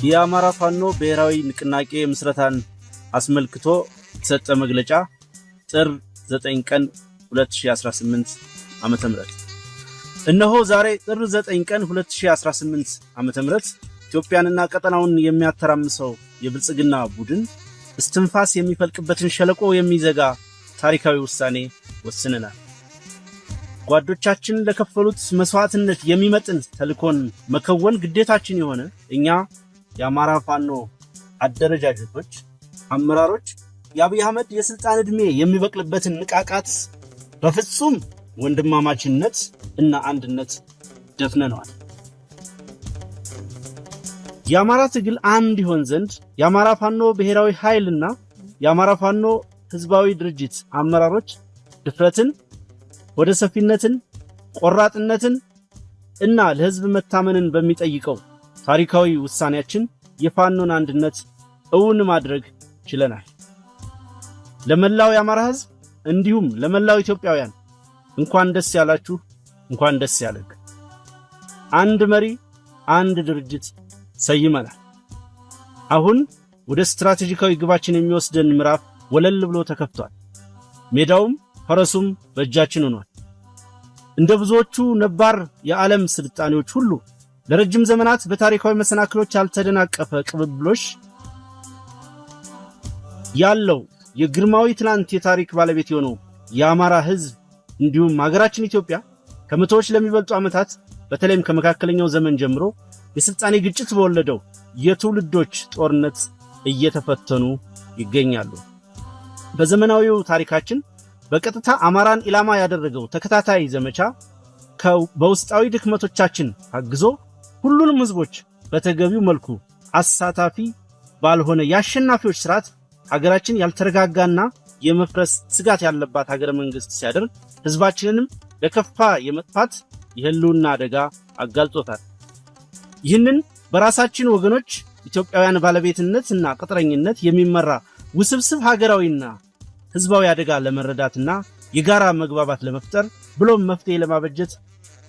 የአማራ ፋኖ ብሔራዊ ንቅናቄ ምስረታን አስመልክቶ የተሰጠ መግለጫ ጥር 9 ቀን 2018 ዓመተ ምህረት እነሆ ዛሬ ጥር 9 ቀን 2018 ዓመተ ምህረት ኢትዮጵያንና ቀጠናውን የሚያተራምሰው የብልጽግና ቡድን እስትንፋስ የሚፈልቅበትን ሸለቆ የሚዘጋ ታሪካዊ ውሳኔ ወስነናል። ጓዶቻችን ለከፈሉት መስዋዕትነት የሚመጥን ተልኮን መከወን ግዴታችን የሆነ እኛ የአማራ ፋኖ አደረጃጀቶች አመራሮች የአብይ አህመድ የስልጣን ዕድሜ የሚበቅልበትን ንቃቃት በፍጹም ወንድማማችነት እና አንድነት ደፍነነዋል። የአማራ ትግል አንድ ይሆን ዘንድ የአማራ ፋኖ ብሔራዊ ኃይልና የአማራ ፋኖ ህዝባዊ ድርጅት አመራሮች ድፍረትን፣ ወደ ሰፊነትን፣ ቆራጥነትን እና ለህዝብ መታመንን በሚጠይቀው ታሪካዊ ውሳኔያችን የፋኖን አንድነት እውን ማድረግ ችለናል። ለመላው የአማራ ህዝብ እንዲሁም ለመላው ኢትዮጵያውያን እንኳን ደስ ያላችሁ፣ እንኳን ደስ ያለክ። አንድ መሪ፣ አንድ ድርጅት ሰይመናል። አሁን ወደ ስትራቴጂካዊ ግባችን የሚወስደን ምዕራፍ ወለል ብሎ ተከፍቷል። ሜዳውም ፈረሱም በእጃችን ሆኗል። እንደ ብዙዎቹ ነባር የዓለም ስልጣኔዎች ሁሉ ለረጅም ዘመናት በታሪካዊ መሰናክሎች ያልተደናቀፈ ቅብብሎሽ ያለው የግርማዊ ትናንት የታሪክ ባለቤት የሆነው የአማራ ህዝብ እንዲሁም ሀገራችን ኢትዮጵያ ከመቶዎች ለሚበልጡ ዓመታት በተለይም ከመካከለኛው ዘመን ጀምሮ የስልጣኔ ግጭት በወለደው የትውልዶች ጦርነት እየተፈተኑ ይገኛሉ። በዘመናዊው ታሪካችን በቀጥታ አማራን ኢላማ ያደረገው ተከታታይ ዘመቻ በውስጣዊ ድክመቶቻችን አግዞ ሁሉንም ህዝቦች በተገቢው መልኩ አሳታፊ ባልሆነ የአሸናፊዎች ስርዓት ሀገራችን ያልተረጋጋና የመፍረስ ስጋት ያለባት ሀገረ መንግስት ሲያደርግ ህዝባችንንም ለከፋ የመጥፋት የህልውና አደጋ አጋልጦታል። ይህንን በራሳችን ወገኖች ኢትዮጵያውያን ባለቤትነትና ቅጥረኝነት የሚመራ ውስብስብ ሀገራዊና ህዝባዊ አደጋ ለመረዳትና የጋራ መግባባት ለመፍጠር ብሎም መፍትሄ ለማበጀት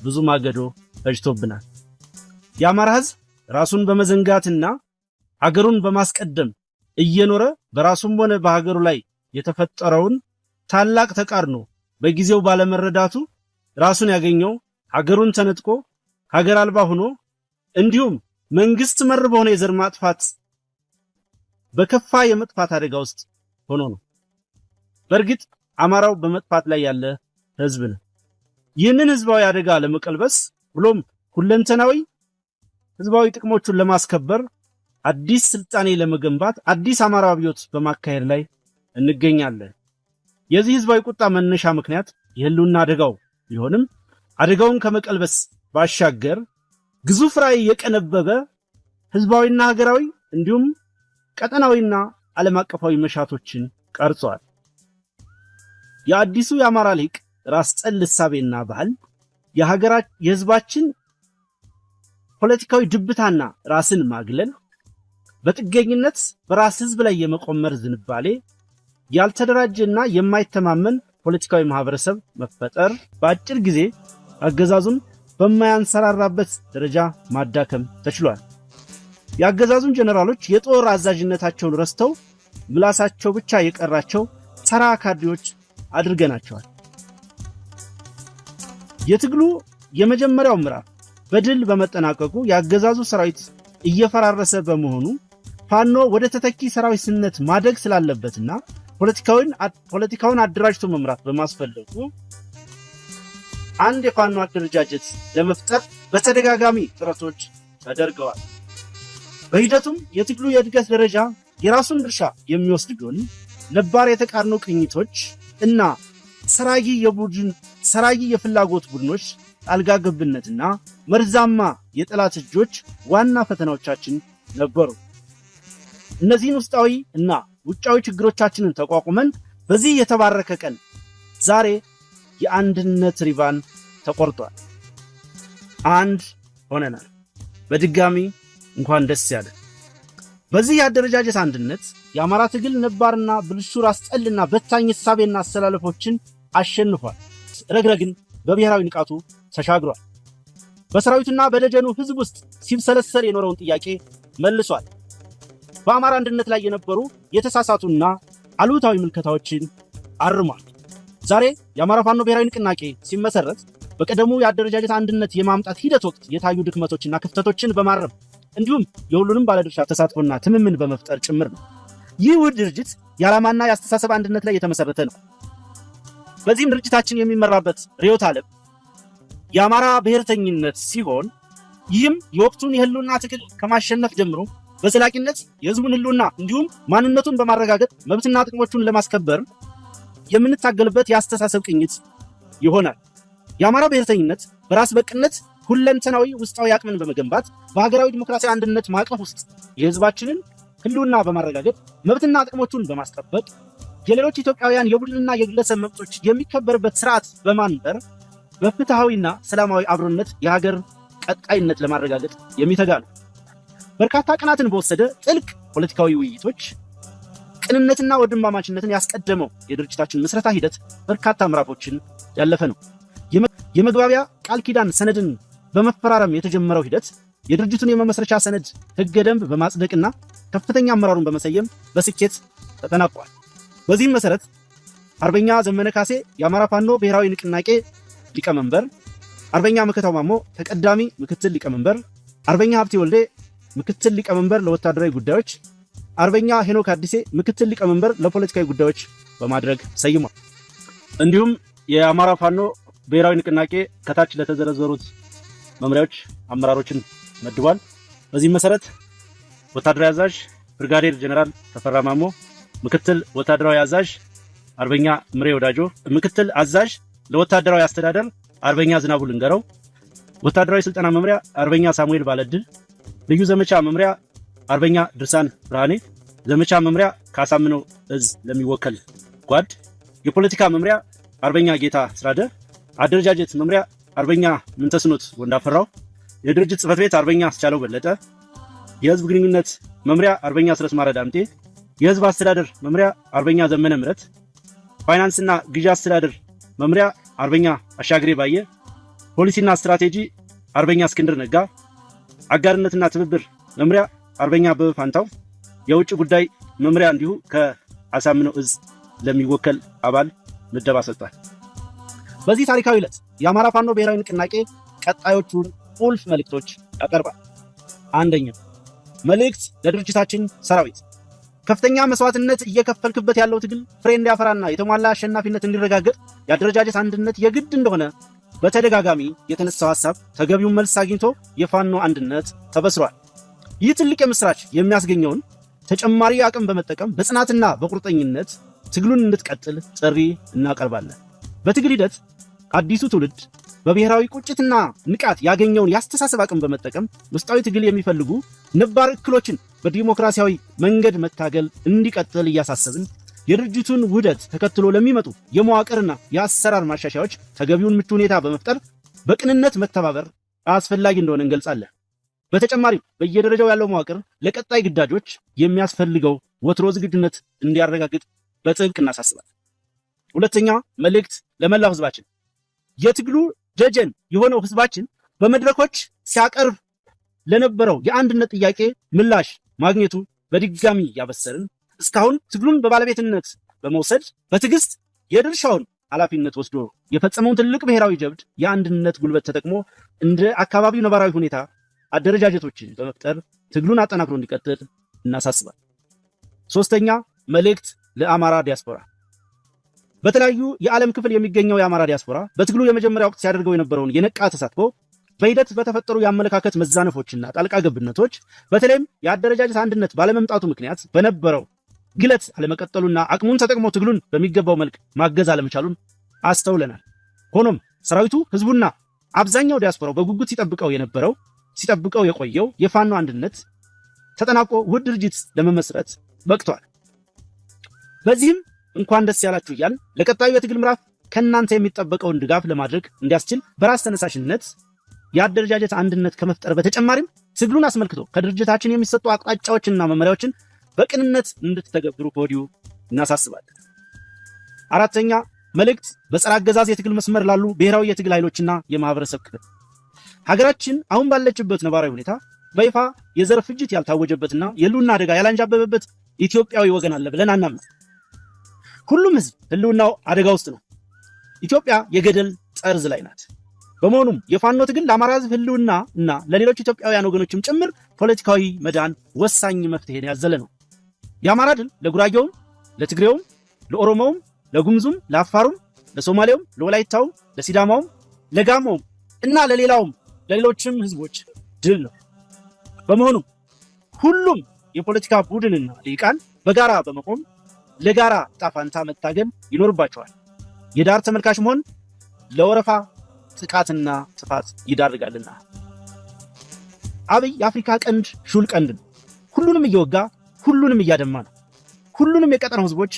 ብዙ ማገዶ ፈጅቶብናል። የአማራ ህዝብ ራሱን በመዘንጋትና ሀገሩን በማስቀደም እየኖረ በራሱም ሆነ በሀገሩ ላይ የተፈጠረውን ታላቅ ተቃርኖ በጊዜው ባለመረዳቱ ራሱን ያገኘው ሀገሩን ተነጥቆ ሀገር አልባ ሆኖ እንዲሁም መንግስት መር በሆነ የዘር ማጥፋት በከፋ የመጥፋት አደጋ ውስጥ ሆኖ ነው። በእርግጥ አማራው በመጥፋት ላይ ያለ ህዝብ ነው። ይህንን ህዝባዊ አደጋ ለመቀልበስ ብሎም ሁለንተናዊ ህዝባዊ ጥቅሞቹን ለማስከበር አዲስ ስልጣኔ ለመገንባት አዲስ አማራዊ አብዮት በማካሄድ ላይ እንገኛለን። የዚህ ህዝባዊ ቁጣ መነሻ ምክንያት የህልውና አደጋው ቢሆንም አደጋውን ከመቀልበስ ባሻገር ግዙፍ ራዕይ የቀነበበ ህዝባዊና ሀገራዊ እንዲሁም ቀጠናዊና ዓለም አቀፋዊ መሻቶችን ቀርጿል። የአዲሱ የአማራ ሊቅ ራስ ጠል እሳቤና ባህል የህዝባችን ፖለቲካዊ ድብታና ራስን ማግለል፣ በጥገኝነት በራስ ህዝብ ላይ የመቆመር ዝንባሌ፣ ያልተደራጀና የማይተማመን ፖለቲካዊ ማህበረሰብ መፈጠር በአጭር ጊዜ አገዛዙን በማያንሰራራበት ደረጃ ማዳከም ተችሏል። የአገዛዙን ጀነራሎች የጦር አዛዥነታቸውን ረስተው ምላሳቸው ብቻ የቀራቸው ተራ ካድሬዎች አድርገናቸዋል። የትግሉ የመጀመሪያው ምዕራፍ በድል በመጠናቀቁ የአገዛዙ ሰራዊት እየፈራረሰ በመሆኑ ፋኖ ወደ ተተኪ ሰራዊትነት ማደግ ስላለበትና ፖለቲካውን አደራጅቶ መምራት በማስፈለጉ አንድ የፋኖ አደረጃጀት ለመፍጠር በተደጋጋሚ ጥረቶች ተደርገዋል። በሂደቱም የትግሉ የእድገት ደረጃ የራሱን ድርሻ የሚወስድ ቢሆን ነባር የተቃርኖ ቅኝቶች እና ሰራጊ የፍላጎት ቡድኖች ጣልቃ ገብነትና መርዛማ የጠላት እጆች ዋና ፈተናዎቻችን ነበሩ። እነዚህን ውስጣዊ እና ውጫዊ ችግሮቻችንን ተቋቁመን በዚህ የተባረከ ቀን ዛሬ የአንድነት ሪባን ተቆርጧል። አንድ ሆነናል። በድጋሚ እንኳን ደስ ያለ። በዚህ የአደረጃጀት አንድነት የአማራ ትግል ነባርና ብልሹ ራስ ጠልና በታኝ እሳቤና አሰላለፎችን አሸንፏል። ረግረግን በብሔራዊ ንቃቱ ተሻግሯል። በሰራዊቱና በደጀኑ ህዝብ ውስጥ ሲብሰለሰል የኖረውን ጥያቄ መልሷል። በአማራ አንድነት ላይ የነበሩ የተሳሳቱና አሉታዊ ምልከታዎችን አርሟል። ዛሬ የአማራ ፋኖ ብሔራዊ ንቅናቄ ሲመሰረት በቀደሙ የአደረጃጀት አንድነት የማምጣት ሂደት ወቅት የታዩ ድክመቶችና ክፍተቶችን በማረም እንዲሁም የሁሉንም ባለድርሻ ተሳትፎና ትምምን በመፍጠር ጭምር ነው። ይህ ውህድ ድርጅት የዓላማና የአስተሳሰብ አንድነት ላይ የተመሰረተ ነው። በዚህም ድርጅታችን የሚመራበት ርዕዮተ ዓለም የአማራ ብሔርተኝነት ሲሆን ይህም የወቅቱን የህልውና ትግል ከማሸነፍ ጀምሮ በዘላቂነት የህዝቡን ህልውና እንዲሁም ማንነቱን በማረጋገጥ መብትና ጥቅሞቹን ለማስከበር የምንታገልበት የአስተሳሰብ ቅኝት ይሆናል። የአማራ ብሔርተኝነት በራስ በቅነት ሁለንተናዊ ውስጣዊ አቅምን በመገንባት በሀገራዊ ዲሞክራሲያዊ አንድነት ማዕቀፍ ውስጥ የህዝባችንን ህልውና በማረጋገጥ መብትና ጥቅሞቹን በማስጠበቅ የሌሎች ኢትዮጵያውያን የቡድንና የግለሰብ መብቶች የሚከበርበት ስርዓት በማንበር በፍትሃዊና ሰላማዊ አብሮነት የሀገር ቀጣይነት ለማረጋገጥ የሚተጋ ነው። በርካታ ቀናትን በወሰደ ጥልቅ ፖለቲካዊ ውይይቶች ቅንነትና ወንድማማችነትን ያስቀደመው የድርጅታችን ምስረታ ሂደት በርካታ ምዕራፎችን ያለፈ ነው። የመግባቢያ ቃል ኪዳን ሰነድን በመፈራረም የተጀመረው ሂደት የድርጅቱን የመመስረቻ ሰነድ ህገ ደንብ በማጽደቅና ከፍተኛ አመራሩን በመሰየም በስኬት ተጠናቋል። በዚህም መሰረት አርበኛ ዘመነ ካሴ የአማራ ፋኖ ብሔራዊ ንቅናቄ ሊቀመንበር፣ አርበኛ መከታው ማሞ ተቀዳሚ ምክትል ሊቀመንበር፣ አርበኛ ሀብቴ ወልዴ ምክትል ሊቀመንበር ለወታደራዊ ጉዳዮች፣ አርበኛ ሄኖክ አዲሴ ምክትል ሊቀመንበር ለፖለቲካዊ ጉዳዮች በማድረግ ሰይሟል። እንዲሁም የአማራ ፋኖ ብሔራዊ ንቅናቄ ከታች ለተዘረዘሩት መምሪያዎች አመራሮችን መድቧል። በዚህ መሰረት ወታደራዊ አዛዥ ብርጋዴር ጀነራል ተፈራ ማሞ፣ ምክትል ወታደራዊ አዛዥ አርበኛ ምሬ ወዳጆ፣ ምክትል አዛዥ ለወታደራዊ አስተዳደር አርበኛ ዝናቡ ልንገረው፣ ወታደራዊ ስልጠና መምሪያ አርበኛ ሳሙኤል ባለድል፣ ልዩ ዘመቻ መምሪያ አርበኛ ድርሳን ብርሃኔ፣ ዘመቻ መምሪያ ካሳምነው እዝ ለሚወከል ጓድ፣ የፖለቲካ መምሪያ አርበኛ ጌታ ስራደ፣ አደረጃጀት መምሪያ አርበኛ ምንተስኖት ወንዳፈራው፣ የድርጅት ጽህፈት ቤት አርበኛ አስቻለው በለጠ፣ የህዝብ ግንኙነት መምሪያ አርበኛ ስረስ ማረዳምጤ፣ የህዝብ አስተዳደር መምሪያ አርበኛ ዘመነ ምረት፣ ፋይናንስና ግዢ አስተዳደር መምሪያ አርበኛ አሻግሬ ባየ፣ ፖሊሲና ስትራቴጂ አርበኛ እስክንድር ነጋ፣ አጋርነትና ትብብር መምሪያ አርበኛ አበበ ፋንታው፣ የውጭ ጉዳይ መምሪያ እንዲሁ ከአሳምነው እዝ ለሚወከል አባል ምደባ ሰጥቷል። በዚህ ታሪካዊ ዕለት የአማራ ፋኖ ብሔራዊ ንቅናቄ ቀጣዮቹን ቁልፍ መልእክቶች ያቀርባል። አንደኛ፣ መልእክት ለድርጅታችን ሰራዊት። ከፍተኛ መስዋዕትነት እየከፈልክበት ያለው ትግል ፍሬ እንዲያፈራና የተሟላ አሸናፊነት እንዲረጋገጥ የአደረጃጀት አንድነት የግድ እንደሆነ በተደጋጋሚ የተነሳው ሐሳብ ተገቢውን መልስ አግኝቶ የፋኖ አንድነት ተበስሯል። ይህ ትልቅ የምስራች የሚያስገኘውን ተጨማሪ አቅም በመጠቀም በጽናትና በቁርጠኝነት ትግሉን እንድትቀጥል ጥሪ እናቀርባለን። በትግል ሂደት አዲሱ ትውልድ በብሔራዊ ቁጭትና ንቃት ያገኘውን የአስተሳሰብ አቅም በመጠቀም ውስጣዊ ትግል የሚፈልጉ ነባር እክሎችን በዲሞክራሲያዊ መንገድ መታገል እንዲቀጥል እያሳሰብን የድርጅቱን ውህደት ተከትሎ ለሚመጡ የመዋቅርና የአሰራር ማሻሻያዎች ተገቢውን ምቹ ሁኔታ በመፍጠር በቅንነት መተባበር አስፈላጊ እንደሆነ እንገልጻለን። በተጨማሪም በየደረጃው ያለው መዋቅር ለቀጣይ ግዳጆች የሚያስፈልገው ወትሮ ዝግጁነት እንዲያረጋግጥ በጥብቅ እናሳስባለን። ሁለተኛ መልእክት ለመላው ህዝባችን። የትግሉ ደጀን የሆነው ህዝባችን በመድረኮች ሲያቀርብ ለነበረው የአንድነት ጥያቄ ምላሽ ማግኘቱ በድጋሚ ያበሰርን፣ እስካሁን ትግሉን በባለቤትነት በመውሰድ በትዕግስት የድርሻውን ኃላፊነት ወስዶ የፈጸመውን ትልቅ ብሔራዊ ጀብድ የአንድነት ጉልበት ተጠቅሞ እንደ አካባቢው ነባራዊ ሁኔታ አደረጃጀቶችን በመፍጠር ትግሉን አጠናክሮ እንዲቀጥል እናሳስባል። ሶስተኛ መልእክት ለአማራ ዲያስፖራ። በተለያዩ የዓለም ክፍል የሚገኘው የአማራ ዲያስፖራ በትግሉ የመጀመሪያ ወቅት ሲያደርገው የነበረውን የነቃ ተሳትፎ በሂደት በተፈጠሩ የአመለካከት መዛነፎችና ጣልቃ ገብነቶች በተለይም የአደረጃጀት አንድነት ባለመምጣቱ ምክንያት በነበረው ግለት አለመቀጠሉና አቅሙን ተጠቅሞ ትግሉን በሚገባው መልክ ማገዝ አለመቻሉን አስተውለናል። ሆኖም ሰራዊቱ፣ ህዝቡና አብዛኛው ዲያስፖራው በጉጉት ሲጠብቀው የቆየው የፋኖ አንድነት ተጠናቆ ውህድ ድርጅት ለመመስረት በቅቷል። በዚህም እንኳን ደስ ያላችሁ እያል ለቀጣዩ የትግል ምዕራፍ ከእናንተ የሚጠበቀውን ድጋፍ ለማድረግ እንዲያስችል በራስ ተነሳሽነት የአደረጃጀት አንድነት ከመፍጠር በተጨማሪም ትግሉን አስመልክቶ ከድርጅታችን የሚሰጡ አቅጣጫዎችና መመሪያዎችን በቅንነት እንድትተገብሩ ከወዲሁ እናሳስባለን። አራተኛ መልእክት በጸረ አገዛዝ የትግል መስመር ላሉ ብሔራዊ የትግል ኃይሎችና የማህበረሰብ ክፍል። ሀገራችን አሁን ባለችበት ነባራዊ ሁኔታ በይፋ የዘር ፍጅት ያልታወጀበትና የህልውና አደጋ ያላንዣበበበት ኢትዮጵያዊ ወገን አለ ብለን አናምንም። ሁሉም ህዝብ ህልውናው አደጋ ውስጥ ነው። ኢትዮጵያ የገደል ጠርዝ ላይ ናት። በመሆኑም የፋኖ ትግል ለአማራ ህዝብ ህልውና እና ለሌሎች ኢትዮጵያውያን ወገኖችም ጭምር ፖለቲካዊ መዳን ወሳኝ መፍትሄን ያዘለ ነው። የአማራ ድል ለጉራጌውም፣ ለትግሬውም፣ ለኦሮሞውም፣ ለጉምዙም፣ ለአፋሩም፣ ለሶማሌውም፣ ለወላይታውም፣ ለሲዳማውም፣ ለጋሞውም እና ለሌሎችም ህዝቦች ድል ነው። በመሆኑም ሁሉም የፖለቲካ ቡድንና ሊቃን በጋራ በመቆም ለጋራ ጣፋንታ መታገል ይኖርባቸዋል። የዳር ተመልካች መሆን ለወረፋ ጥቃትና ጥፋት ይዳርጋልና። አብይ የአፍሪካ ቀንድ ሹል ቀንድ ነው። ሁሉንም እየወጋ ሁሉንም እያደማ ነው። ሁሉንም የቀጠናው ህዝቦች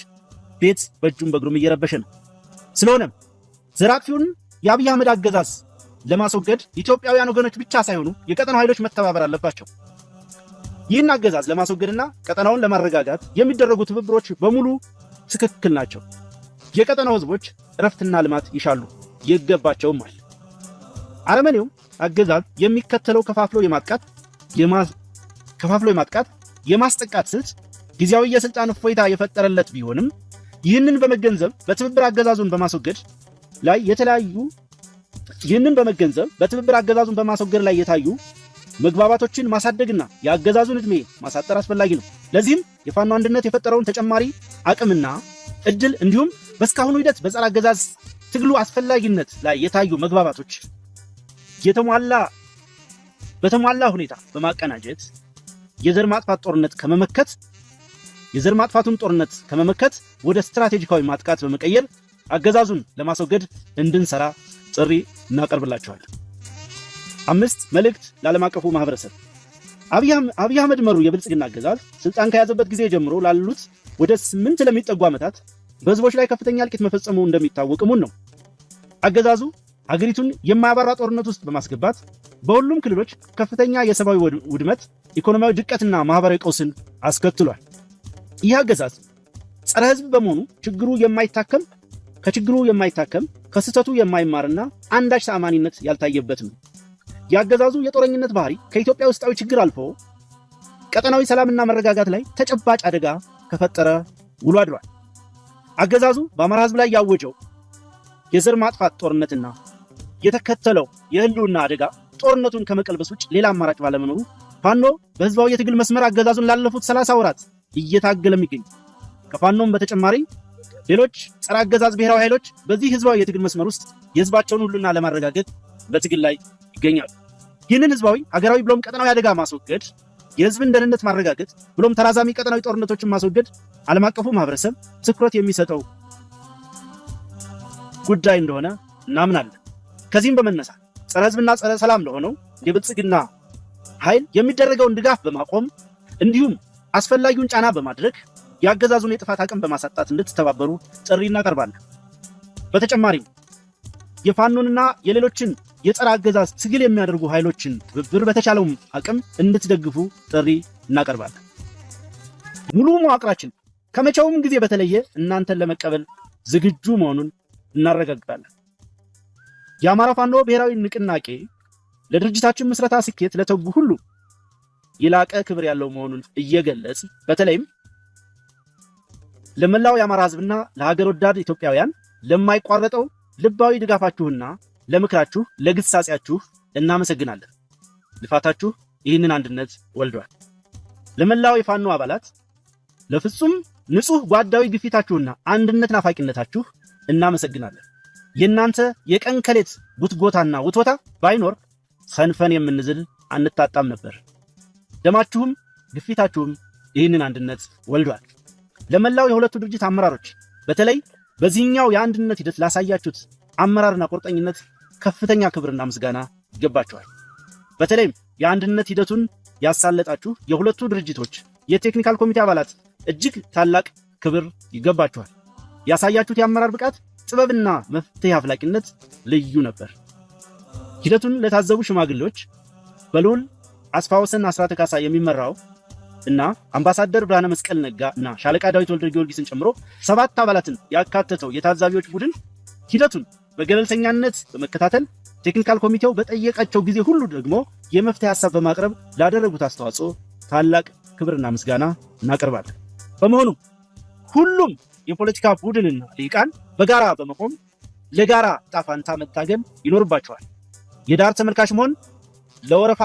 ቤት በእጁም በእግሩም እየረበሸ ነው። ስለሆነም ዘራፊውን የአብይ አህመድ አገዛዝ ለማስወገድ ኢትዮጵያውያን ወገኖች ብቻ ሳይሆኑ የቀጠናው ኃይሎች መተባበር አለባቸው። ይህን አገዛዝ ለማስወገድና ቀጠናውን ለማረጋጋት የሚደረጉ ትብብሮች በሙሉ ትክክል ናቸው። የቀጠናው ህዝቦች እረፍትና ልማት ይሻሉ ይገባቸውማል። አረመኔው አገዛዝ የሚከተለው ከፋፍሎ የማጥቃት የማስጠቃት ስልት ጊዜያዊ የስልጣን እፎይታ የፈጠረለት ቢሆንም ይህንን በመገንዘብ በትብብር አገዛዙን በማስወገድ ላይ የታዩ መግባባቶችን ማሳደግና የአገዛዙን ዕድሜ ማሳጠር አስፈላጊ ነው። ለዚህም የፋኖ አንድነት የፈጠረውን ተጨማሪ አቅምና እድል እንዲሁም በስካሁኑ ሂደት በጸረ አገዛዝ ትግሉ አስፈላጊነት ላይ የታዩ መግባባቶች በተሟላ ሁኔታ በማቀናጀት የዘር ማጥፋቱን ጦርነት ከመመከት ወደ ስትራቴጂካዊ ማጥቃት በመቀየር አገዛዙን ለማስወገድ እንድንሰራ ጥሪ እናቀርብላችኋለን። 5 መልእክት ለዓለም አቀፉ ማህበረሰብ። አብይ አህመድ መሩ የብልጽግና አገዛዝ ስልጣን ከያዘበት ጊዜ ጀምሮ ላሉት ወደ 8 ለሚጠጉ ዓመታት በህዝቦች ላይ ከፍተኛ እልቂት መፈጸሙ እንደሚታወቅ እሙን ነው። አገዛዙ ሀገሪቱን የማያባራ ጦርነት ውስጥ በማስገባት በሁሉም ክልሎች ከፍተኛ የሰብአዊ ውድመት፣ ኢኮኖሚያዊ ድቀትና ማህበራዊ ቀውስን አስከትሏል። ይህ አገዛዝ ጸረ ህዝብ በመሆኑ ከችግሩ የማይታከም ከስህተቱ የማይማርና አንዳች ተአማኒነት ያልታየበት ነው። የአገዛዙ የጦረኝነት ባህሪ ከኢትዮጵያ ውስጣዊ ችግር አልፎ ቀጠናዊ ሰላምና መረጋጋት ላይ ተጨባጭ አደጋ ከፈጠረ ውሎ አድሯል። አገዛዙ በአማራ ህዝብ ላይ ያወጀው የዘር ማጥፋት ጦርነትና የተከተለው የህልውና አደጋ ጦርነቱን ከመቀልበስ ውጭ ሌላ አማራጭ ባለመኖሩ ፋኖ በህዝባዊ የትግል መስመር አገዛዙን ላለፉት 30 ወራት እየታገለ የሚገኝ ከፋኖም በተጨማሪ ሌሎች ጸረ አገዛዝ ብሔራዊ ኃይሎች በዚህ ህዝባዊ የትግል መስመር ውስጥ የህዝባቸውን ሁሉና ለማረጋገጥ በትግል ላይ ይገኛሉ። ይህንን ህዝባዊ ሀገራዊ ብሎም ቀጠናዊ አደጋ ማስወገድ፣ የህዝብን ደህንነት ማረጋገጥ ብሎም ተራዛሚ ቀጠናዊ ጦርነቶችን ማስወገድ ዓለም አቀፉ ማህበረሰብ ትኩረት የሚሰጠው ጉዳይ እንደሆነ እናምናለን። ከዚህም በመነሳት ጸረ ህዝብና ጸረ ሰላም ለሆነው የብልጽግና ኃይል የሚደረገውን ድጋፍ በማቆም እንዲሁም አስፈላጊውን ጫና በማድረግ የአገዛዙን የጥፋት አቅም በማሳጣት እንድትተባበሩ ጥሪ እናቀርባለን። በተጨማሪም የፋኖንና የሌሎችን የጸረ አገዛዝ ትግል የሚያደርጉ ኃይሎችን ትብብር በተቻለው አቅም እንድትደግፉ ጥሪ እናቀርባለን። ሙሉ መዋቅራችን ከመቼውም ጊዜ በተለየ እናንተን ለመቀበል ዝግጁ መሆኑን እናረጋግጣለን። የአማራ ፋኖ ብሔራዊ ንቅናቄ ለድርጅታችን ምስረታ ስኬት ለተጉ ሁሉ የላቀ ክብር ያለው መሆኑን እየገለጽ በተለይም ለመላው የአማራ ህዝብና ለሀገር ወዳድ ኢትዮጵያውያን ለማይቋረጠው ልባዊ ድጋፋችሁና ለምክራችሁ ለግሳጼያችሁ እናመሰግናለን። ልፋታችሁ ይህንን አንድነት ወልዷል። ለመላው የፋኖ አባላት ለፍጹም ንጹህ ጓዳዊ ግፊታችሁና አንድነት ናፋቂነታችሁ እናመሰግናለን። የእናንተ የቀን ከሌት ጉትጎታና ውትወታ ባይኖር ሰንፈን የምንዝል አንታጣም ነበር። ደማችሁም ግፊታችሁም ይህንን አንድነት ወልዷል። ለመላው የሁለቱ ድርጅት አመራሮች በተለይ በዚህኛው የአንድነት ሂደት ላሳያችሁት አመራርና ቁርጠኝነት ከፍተኛ ክብርና ምስጋና ይገባችኋል። በተለይም የአንድነት ሂደቱን ያሳለጣችሁ የሁለቱ ድርጅቶች የቴክኒካል ኮሚቴ አባላት እጅግ ታላቅ ክብር ይገባችኋል። ያሳያችሁት የአመራር ብቃት፣ ጥበብና መፍትሄ አፍላቂነት ልዩ ነበር። ሂደቱን ለታዘቡ ሽማግሌዎች በልዑል አስፋወሰን አስራተ ካሳ የሚመራው እና አምባሳደር ብርሃነ መስቀል ነጋ እና ሻለቃ ዳዊት ወልደ ጊዮርጊስን ጨምሮ 7 አባላትን ያካተተው የታዛቢዎች ቡድን ሂደቱን በገለልተኛነት በመከታተል ቴክኒካል ኮሚቴው በጠየቃቸው ጊዜ ሁሉ ደግሞ የመፍትሄ ሐሳብ በማቅረብ ላደረጉት አስተዋጽኦ ታላቅ ክብርና ምስጋና እናቀርባለን። በመሆኑ ሁሉም የፖለቲካ ቡድንና ልሂቃን በጋራ በመቆም ለጋራ ዕጣ ፈንታ መታገል ይኖርባቸዋል። የዳር ተመልካች መሆን ለወረፋ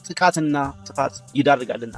ጥቃትና ጥፋት ይዳርጋልና።